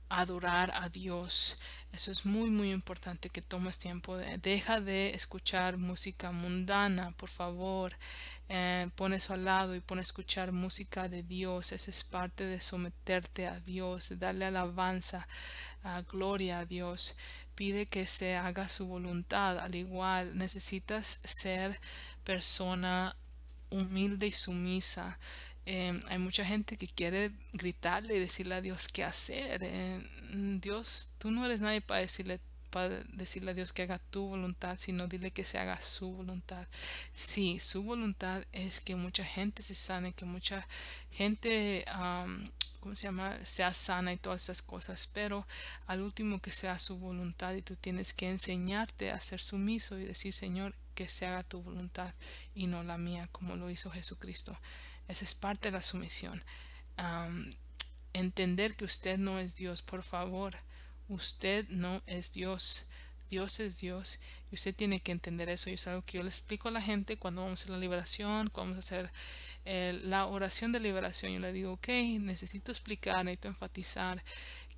adorar a Dios. Eso es muy muy importante, que tomes tiempo. Deja de escuchar música mundana, por favor. Pon eso al lado y pon a escuchar música de Dios. Esa es parte de someterte a Dios, darle alabanza, gloria a Dios. Pide que se haga su voluntad. Al igual, necesitas ser persona humilde y sumisa. Hay mucha gente que quiere gritarle y decirle a Dios qué hacer. Dios, tú no eres nadie para decirle a Dios que haga tu voluntad, sino dile que se haga su voluntad. Sí, su voluntad es que mucha gente se sane, que mucha gente, ¿cómo se llama?, sea sana y todas esas cosas, pero al último que sea su voluntad, y tú tienes que enseñarte a ser sumiso y decir, Señor, que se haga tu voluntad y no la mía, como lo hizo Jesucristo. Esa es parte de la sumisión. Am, Entender que usted no es Dios, por favor. Usted no es Dios. Dios es Dios y usted tiene que entender eso. Y es algo que yo le explico a la gente cuando vamos a hacer la liberación, cuando vamos a hacer la oración de liberación. Yo le digo, ok, necesito explicar, necesito enfatizar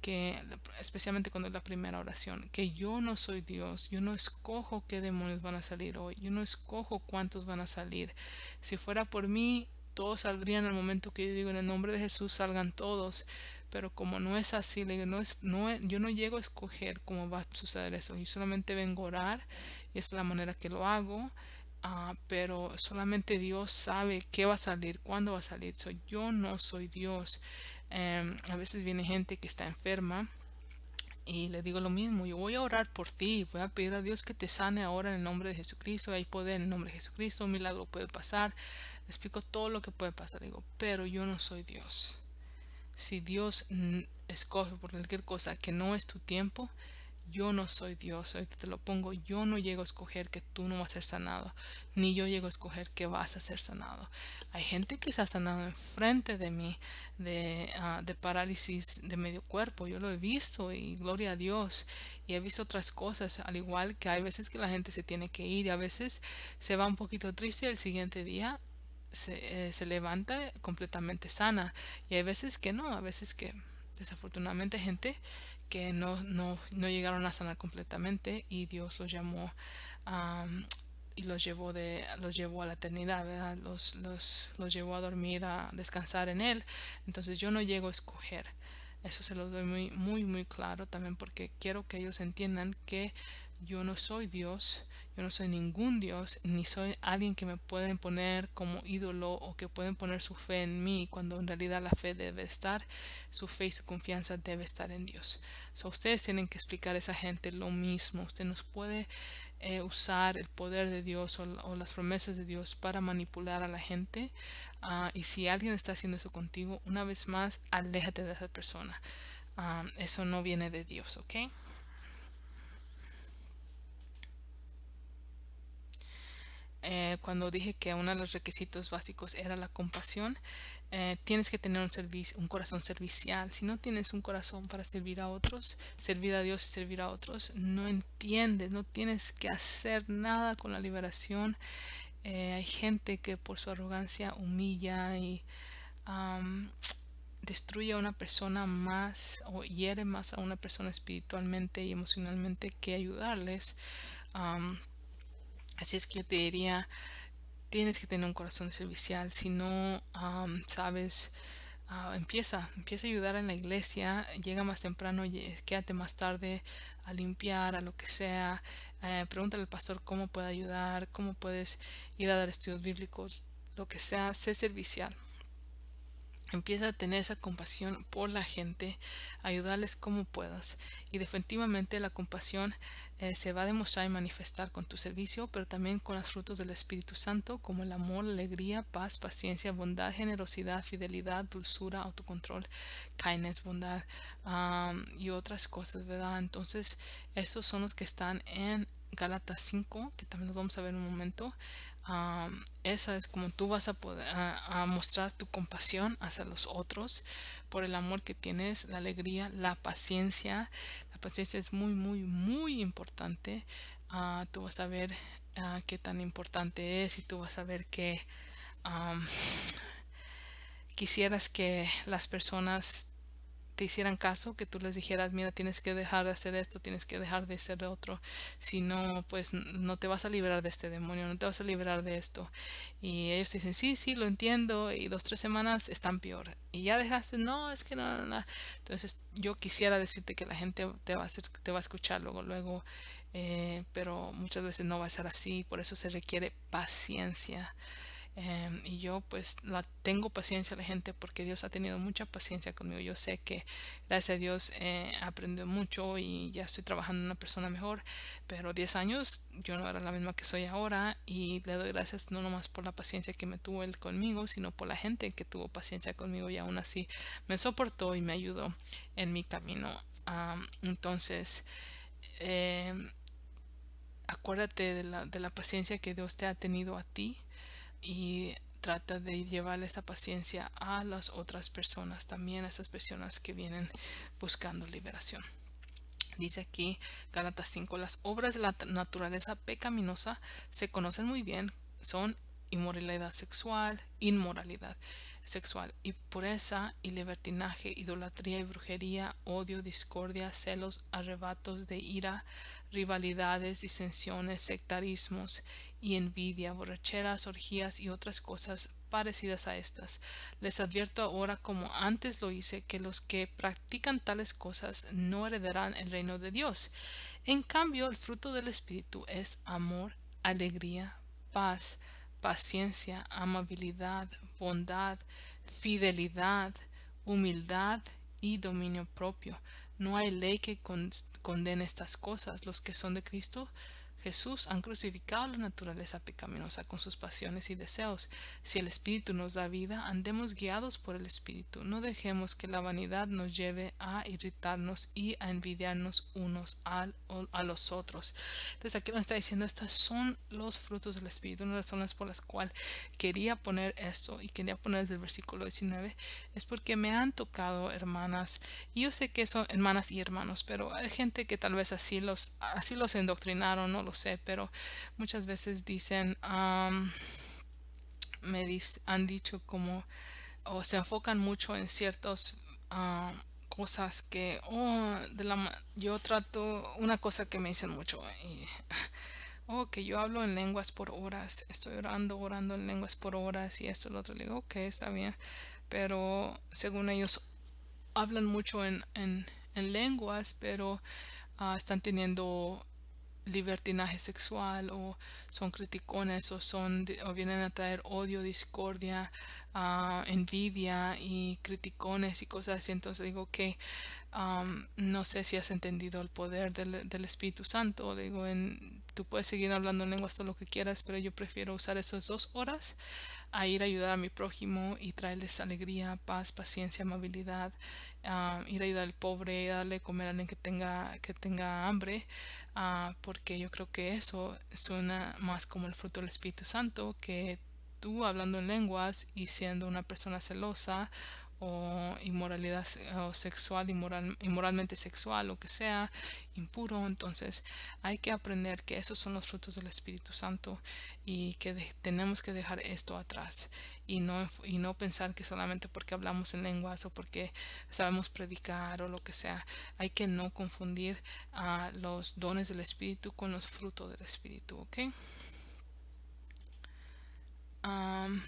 que, especialmente cuando es la primera oración, que yo no soy Dios, yo no escojo qué demonios van a salir hoy, yo no escojo cuántos van a salir. Si fuera por mí, todos saldrían al momento que yo digo en el nombre de Jesús, salgan todos. Pero como no es así, le digo, yo no llego a escoger cómo va a suceder eso. Yo solamente vengo a orar y esta es la manera que lo hago. Pero solamente Dios sabe qué va a salir, cuándo va a salir. Yo no soy Dios. A veces viene gente que está enferma y le digo lo mismo, yo voy a orar por ti, voy a pedir a Dios que te sane ahora en el nombre de Jesucristo, hay poder en el nombre de Jesucristo, un milagro puede pasar, le explico todo lo que puede pasar, digo, pero yo no soy Dios. Si Dios escoge por cualquier cosa que no es tu tiempo, yo no soy Dios, ahorita te lo pongo, yo no llego a escoger que tú no vas a ser sanado, ni yo llego a escoger que vas a ser sanado. Hay gente que se ha sanado enfrente de mí de parálisis de medio cuerpo, yo lo he visto y gloria a Dios. Y he visto otras cosas, al igual que hay veces que la gente se tiene que ir y a veces se va un poquito triste y el siguiente día se levanta completamente sana. Y hay veces que no, a veces que desafortunadamente gente que no llegaron a sanar completamente y Dios los llamó y los llevó a la eternidad, ¿verdad? Los llevó a dormir, a descansar en Él. Entonces yo no llego a escoger. Eso se lo doy muy, muy, muy claro también porque quiero que ellos entiendan que yo no soy Dios, yo no soy ningún Dios, ni soy alguien que me pueden poner como ídolo o que pueden poner su fe en mí, cuando en realidad la fe debe estar, su fe y su confianza debe estar en Dios. So, ustedes tienen que explicar a esa gente lo mismo. Usted nos puede usar el poder de Dios o las promesas de Dios para manipular a la gente. Y si alguien está haciendo eso contigo, una vez más, aléjate de esa persona. Eso no viene de Dios, ¿ok? Cuando dije que uno de los requisitos básicos era la compasión, tienes que tener un corazón servicial. Si no tienes un corazón para servir a otros, servir a Dios y servir a otros, no entiendes, no tienes que hacer nada con la liberación. Hay gente que por su arrogancia humilla y am, destruye a una persona más o hiere más a una persona espiritualmente y emocionalmente que ayudarles. Am, Así es que yo te diría, tienes que tener un corazón servicial. Si no sabes, empieza a ayudar en la iglesia, llega más temprano, quédate más tarde a limpiar, a lo que sea. Pregúntale al pastor cómo puede ayudar, cómo puedes ir a dar estudios bíblicos, lo que sea, sé servicial. Empieza a tener esa compasión por la gente, ayudarles como puedas. Y definitivamente la compasión se va a demostrar y manifestar con tu servicio, pero también con los frutos del Espíritu Santo, como el amor, alegría, paz, paciencia, bondad, generosidad, fidelidad, dulzura, autocontrol, kindness, bondad, y otras cosas, ¿verdad? Entonces, esos son los que están en Gálatas 5, que también los vamos a ver en un momento. Esa es como tú vas a poder a mostrar tu compasión hacia los otros por el amor que tienes, la alegría, la paciencia. La paciencia es muy, muy, muy importante. Tú vas a ver qué tan importante es y tú vas a ver que am, quisieras que las personas te hicieran caso, que tú les dijeras, mira, tienes que dejar de hacer esto, tienes que dejar de hacer otro, si no, pues no te vas a liberar de este demonio, no te vas a liberar de esto. Y ellos te dicen, sí, sí, lo entiendo, y 2, 3 semanas están peor. Y ya dejaste, no, es que no, no, no. Entonces yo quisiera decirte que la gente te va a escuchar luego, luego, pero muchas veces no va a ser así, por eso se requiere paciencia. Y yo pues tengo paciencia a la gente porque Dios ha tenido mucha paciencia conmigo. Yo sé que gracias a Dios aprendí mucho y ya estoy trabajando en una persona mejor, pero 10 años yo no era la misma que soy ahora y le doy gracias no nomás por la paciencia que me tuvo él conmigo, sino por la gente que tuvo paciencia conmigo y aún así me soportó y me ayudó en mi camino. Entonces, eh, acuérdate de la paciencia que Dios te ha tenido a ti y trata de llevarle esa paciencia a las otras personas, también a esas personas que vienen buscando liberación. Dice aquí Gálatas 5, las obras de la naturaleza pecaminosa se conocen muy bien, son inmoralidad sexual, y pureza y libertinaje, idolatría y brujería, odio, discordia, celos, arrebatos de ira, rivalidades, disensiones, sectarismos y envidia, borracheras, orgías y otras cosas parecidas a estas. Les advierto ahora, como antes lo hice, que los que practican tales cosas no heredarán el reino de Dios. En cambio, el fruto del Espíritu es amor, alegría, paz, paciencia, amabilidad, bondad, fidelidad, humildad y dominio propio. No hay ley que condene estas cosas. Los que son de Cristo Jesús han crucificado la naturaleza pecaminosa con sus pasiones y deseos. Si el Espíritu nos da vida, andemos guiados por el Espíritu. No dejemos que la vanidad nos lleve a irritarnos y a envidiarnos unos a los otros. Entonces aquí nos está diciendo, estos son los frutos del Espíritu. Una de las razones por las cuales quería poner esto y quería poner desde el versículo 19 es porque me han tocado hermanas, y yo sé que son hermanas y hermanos, pero hay gente que tal vez así los endoctrinaron, no lo sé, pero muchas veces dicen, han dicho como, o se enfocan mucho en ciertos cosas que, yo trato, una cosa que me dicen mucho, y, que yo hablo en lenguas por horas, estoy orando en lenguas por horas y esto y lo otro. Le digo, ok, está bien, pero según ellos hablan mucho en lenguas, pero están teniendo libertinaje sexual, o son criticones, o vienen a traer odio, discordia, envidia y criticones y cosas así. Entonces digo que no sé si has entendido el poder del Espíritu Santo. Digo, tú puedes seguir hablando en lenguas todo lo que quieras, pero yo prefiero usar esas 2 horas a ir a ayudar a mi prójimo y traerles alegría, paz, paciencia, amabilidad, ir a ayudar al pobre, darle comer a alguien que tenga hambre, porque yo creo que eso suena más como el fruto del Espíritu Santo que tú hablando en lenguas y siendo una persona celosa o inmoralidad o sexual, inmoralmente sexual, o que sea impuro. Entonces hay que aprender que esos son los frutos del Espíritu Santo y que tenemos que dejar esto atrás y no pensar que solamente porque hablamos en lenguas o porque sabemos predicar o lo que sea. Hay que no confundir los dones del Espíritu con los frutos del Espíritu, ¿ok? Um,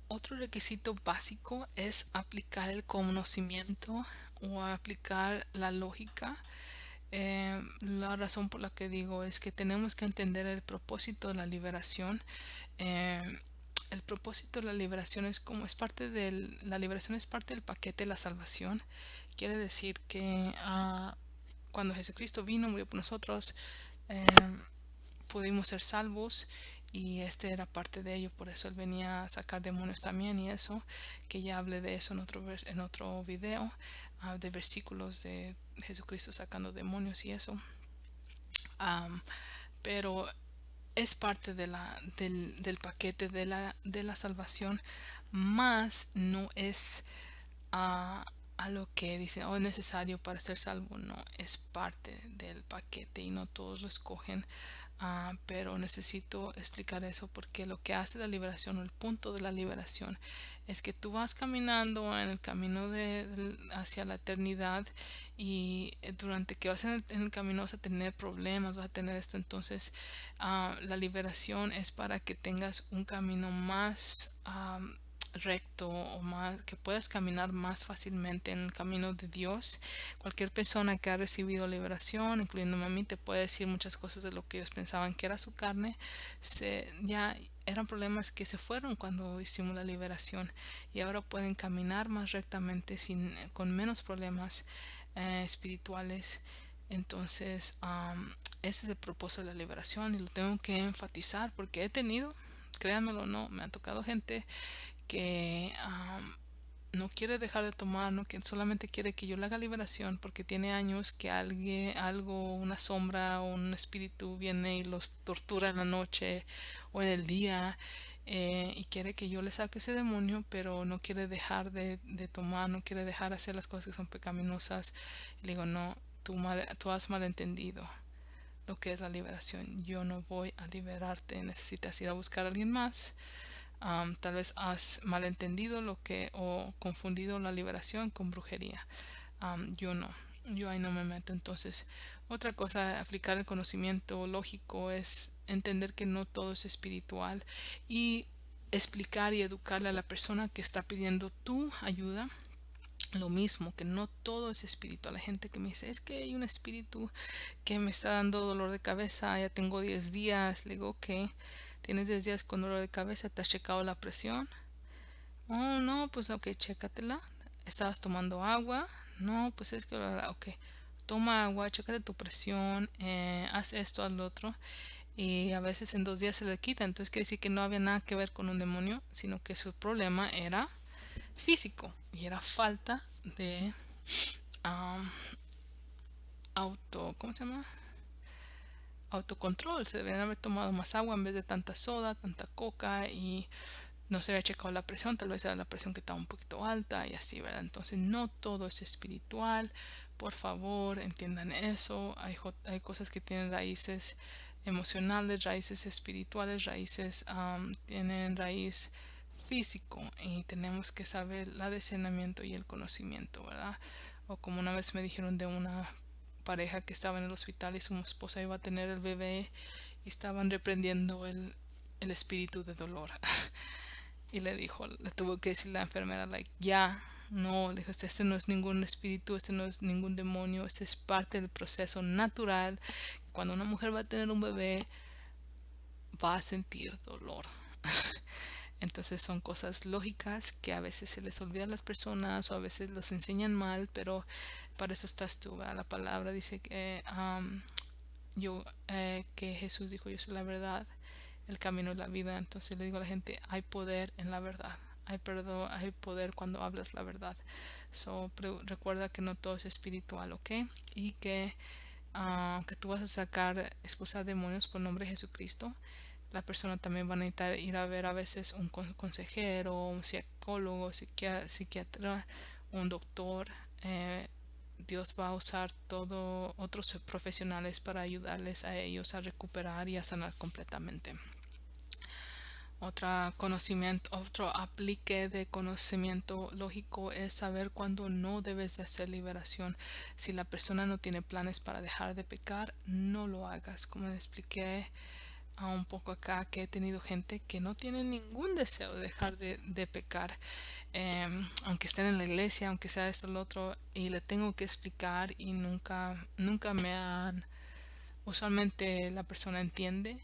Otro requisito básico es aplicar el conocimiento o aplicar la lógica. La razón por la que digo es que tenemos que entender el propósito de la liberación. Eh, el propósito de la liberación la liberación es parte del paquete de la salvación. Quiere decir que cuando Jesucristo vino, murió por nosotros, eh, pudimos ser salvos, y este era parte de ello. Por eso él venía a sacar demonios también, y eso, que ya hablé de eso en otro video, de versículos de Jesucristo sacando demonios y eso. Pero es parte del paquete de la salvación, más no es a lo que dicen, es necesario para ser salvo. No, es parte del paquete y no todos lo escogen. Pero necesito explicar eso, porque lo que hace la liberación, o el punto de la liberación, es que tú vas caminando en el camino hacia la eternidad, y durante que vas en el camino vas a tener problemas, vas a tener esto. Entonces la liberación es para que tengas un camino más recto, o más que puedas caminar más fácilmente en el camino de Dios. Cualquier persona que ha recibido liberación, incluyéndome a mí, te puede decir muchas cosas de lo que ellos pensaban que era su carne. Ya eran problemas que se fueron cuando hicimos la liberación, y ahora pueden caminar más rectamente, con menos problemas espirituales. Entonces ese es el propósito de la liberación, y lo tengo que enfatizar porque créanmelo o no, me ha tocado gente que no quiere dejar de tomar, no que solamente quiere que yo le haga liberación porque tiene años que alguien, algo, una sombra o un espíritu viene y los tortura en la noche o en el día, y quiere que yo le saque ese demonio, pero no quiere dejar de tomar, no quiere dejar de hacer las cosas que son pecaminosas. Y le digo, no, tú has malentendido lo que es la liberación. Yo no voy a liberarte, necesitas ir a buscar a alguien más. Tal vez has malentendido lo que o confundido la liberación con brujería. Yo no, yo ahí no me meto. Entonces, otra cosa, aplicar el conocimiento lógico es entender que no todo es espiritual y explicar y educarle a la persona que está pidiendo tu ayuda lo mismo, que no todo es espiritual. La gente que me dice, es que hay un espíritu que me está dando dolor de cabeza, ya tengo 10 días. Le digo, ok, tienes 10 días con dolor de cabeza, ¿te has checado la presión? Oh, no, pues ok, chécatela. ¿Estabas tomando agua? No, pues es que, ok, toma agua, chécate tu presión, haz esto, haz lo otro. Y a veces en 2 días se le quita. Entonces quiere decir que no había nada que ver con un demonio, sino que su problema era físico y era falta de um, ¿cómo se llama? Autocontrol. Se deberían haber tomado más agua en vez de tanta soda, tanta coca, y no se había checado la presión, tal vez era la presión que estaba un poquito alta y así, ¿verdad? Entonces no todo es espiritual, por favor entiendan eso. Hay cosas que tienen raíces emocionales, raíces espirituales, raíces, tienen raíz físico, y tenemos que saber el discernimiento y el conocimiento, ¿verdad? O como una vez me dijeron de una pareja que estaba en el hospital y su esposa iba a tener el bebé y estaban reprendiendo el espíritu de dolor. Y le dijo, le tuvo que decir la enfermera, like, ya, no, le dijo, este no es ningún espíritu, este no es ningún demonio, este es parte del proceso natural. Cuando una mujer va a tener un bebé, va a sentir dolor. Entonces son cosas lógicas que a veces se les olvida a las personas o a veces los enseñan mal, pero para eso estás tú, ¿verdad? La palabra dice que que Jesús dijo, yo soy la verdad, el camino y la vida. Entonces le digo a la gente, hay poder en la verdad, hay perdón, hay poder cuando hablas la verdad. Recuerda que no todo es espiritual, ¿ok? Y que tú vas a sacar, expulsar demonios por el nombre de Jesucristo. La persona también va a necesitar ir a ver a veces un consejero, un psicólogo, psiquiatra, un doctor. Dios va a usar todo otros profesionales para ayudarles a ellos a recuperar y a sanar completamente. Otro aplique de conocimiento lógico es saber cuándo no debes de hacer liberación. Si la persona no tiene planes para dejar de pecar, no lo hagas. Como le expliqué a un poco acá, que he tenido gente que no tiene ningún deseo de dejar de pecar, aunque estén en la iglesia, aunque sea esto o lo otro, y le tengo que explicar y nunca me han, usualmente la persona entiende,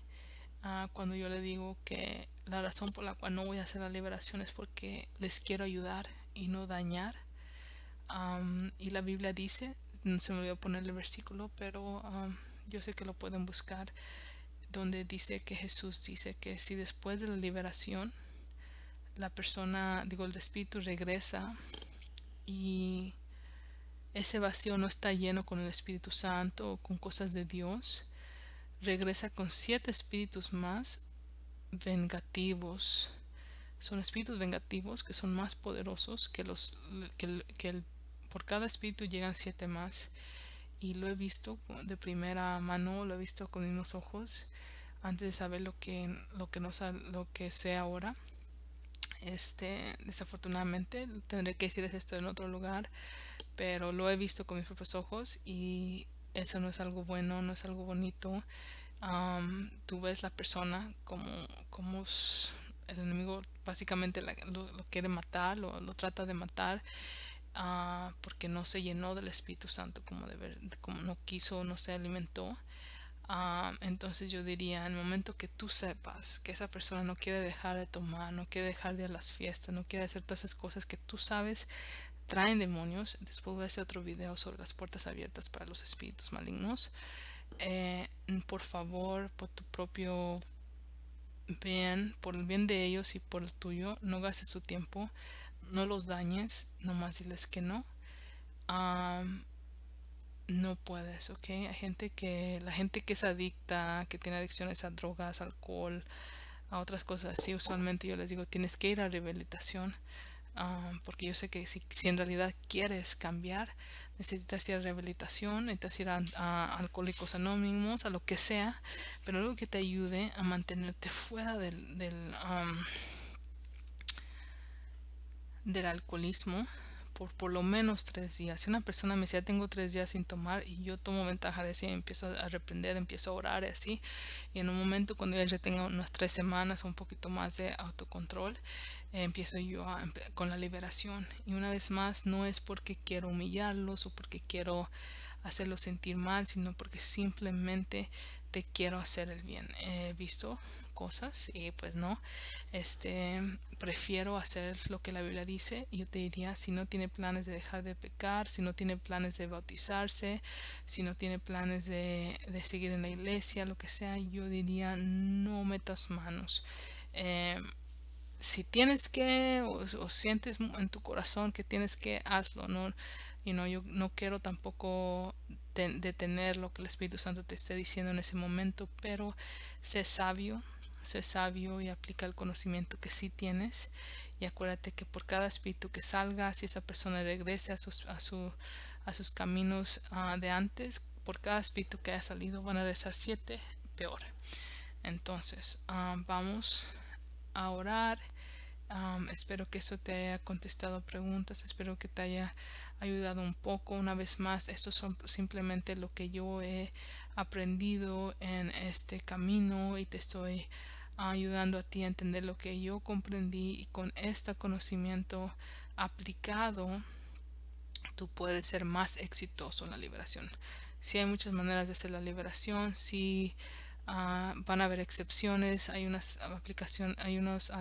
cuando yo le digo que la razón por la cual no voy a hacer la liberación es porque les quiero ayudar y no dañar. Y la Biblia dice, no se me olvidó poner el versículo, pero yo sé que lo pueden buscar, donde dice que Jesús dice que si después de la liberación la persona, digo, el espíritu regresa y ese vacío no está lleno con el Espíritu Santo o con cosas de Dios, regresa con 7 espíritus más vengativos. Son espíritus vengativos que son más poderosos que por cada espíritu llegan 7 más. Y lo he visto de primera mano, lo he visto con mis ojos antes de saber lo que sé ahora. Desafortunadamente tendré que decirles esto en otro lugar, pero lo he visto con mis propios ojos y eso no es algo bueno, no es algo bonito. Tú ves la persona como el enemigo básicamente lo quiere matar, lo trata de matar, porque no se llenó del Espíritu Santo como no quiso, no se alimentó. Entonces yo diría, en el momento que tú sepas que esa persona no quiere dejar de tomar, no quiere dejar de ir a las fiestas, no quiere hacer todas esas cosas que tú sabes traen demonios, después voy a hacer otro video sobre las puertas abiertas para los espíritus malignos. Por favor, por tu propio bien, por el bien de ellos y por el tuyo, no gastes tu tiempo, no los dañes, nomás diles que no. Am, no puedes, ¿ok? La gente que es adicta, que tiene adicciones a drogas, alcohol, a otras cosas así, usualmente yo les digo, tienes que ir a rehabilitación. Porque yo sé que si en realidad quieres cambiar, necesitas ir a rehabilitación, necesitas ir a Alcohólicos Anónimos, a lo que sea, pero algo que te ayude a mantenerte fuera del alcoholismo por lo menos 3 días. Si una persona me dice, ya tengo 3 días sin tomar, y yo tomo ventaja de eso y empiezo a reprender, empiezo a orar y así, y en un momento cuando ya tenga unas 3 semanas o un poquito más de autocontrol, empiezo yo con la liberación. Y una vez más, no es porque quiero humillarlos o porque quiero hacerlos sentir mal, sino porque simplemente te quiero hacer el bien. He visto cosas y pues no, prefiero hacer lo que la Biblia dice. Y yo te diría, si no tiene planes de dejar de pecar, si no tiene planes de bautizarse, si no tiene planes de seguir en la iglesia, lo que sea, yo diría, no metas manos. Eh, si tienes que o sientes en tu corazón que tienes que, hazlo. No, yo no quiero tampoco detener lo que el Espíritu Santo te esté diciendo en ese momento, pero sé sabio, sé sabio y aplica el conocimiento que sí tienes. Y acuérdate que por cada espíritu que salga, si esa persona regrese a sus caminos de antes, por cada espíritu que haya salido van a regresar 7 peor. Entonces, vamos a orar. Espero que eso te haya contestado preguntas, espero que te haya ayudado un poco. Una vez más, esto son simplemente lo que yo he aprendido en este camino, y te estoy ayudando a ti a entender lo que yo comprendí, y con este conocimiento aplicado tú puedes ser más exitoso en la liberación. Sí, hay muchas maneras de hacer la liberación. Sí, van a haber excepciones. Hay unas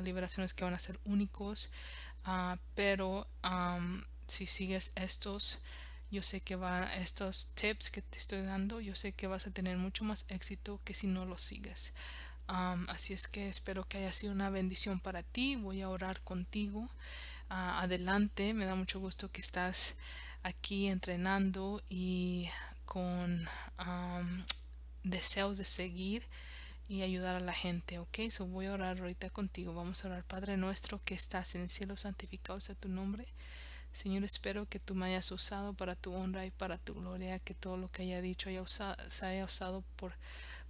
liberaciones que van a ser únicos. Pero si sigues yo sé que estos tips que te estoy dando, yo sé que vas a tener mucho más éxito que si no los sigues. Así es que espero que haya sido una bendición para ti. Voy a orar contigo. Adelante, me da mucho gusto que estás aquí entrenando y con deseos de seguir y ayudar a la gente, ¿ok? So voy a orar ahorita contigo. Vamos a orar. Padre nuestro que estás en el cielo, santificado sea tu nombre. Señor, espero que tú me hayas usado para tu honra y para tu gloria, que todo lo que haya dicho se haya usado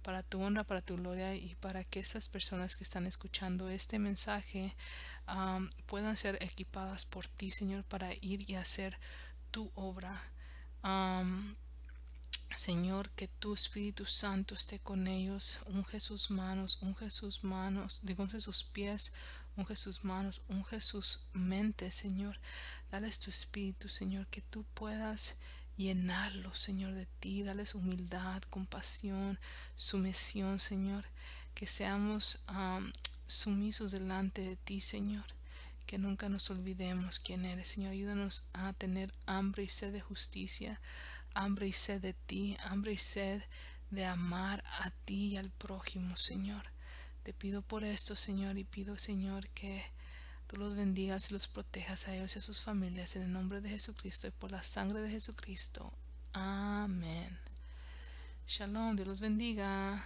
para tu honra, para tu gloria, y para que esas personas que están escuchando este mensaje puedan ser equipadas por ti, Señor, para ir y hacer tu obra. Señor, que tu Espíritu Santo esté con ellos. Unge sus manos, unge sus pies, unge sus manos, unge sus mentes, Señor. Dales tu Espíritu, Señor, que tú puedas llenarlos, Señor, de ti. Dales humildad, compasión, sumisión, Señor. Que seamos sumisos delante de ti, Señor. Que nunca nos olvidemos quién eres, Señor. Ayúdanos a tener hambre y sed de justicia, hambre y sed de ti, hambre y sed de amar a ti y al prójimo, Señor. Te pido por esto, Señor, y pido, Señor, que tú los bendigas y los protejas a ellos y a sus familias, en el nombre de Jesucristo y por la sangre de Jesucristo. Amén. Shalom, Dios los bendiga.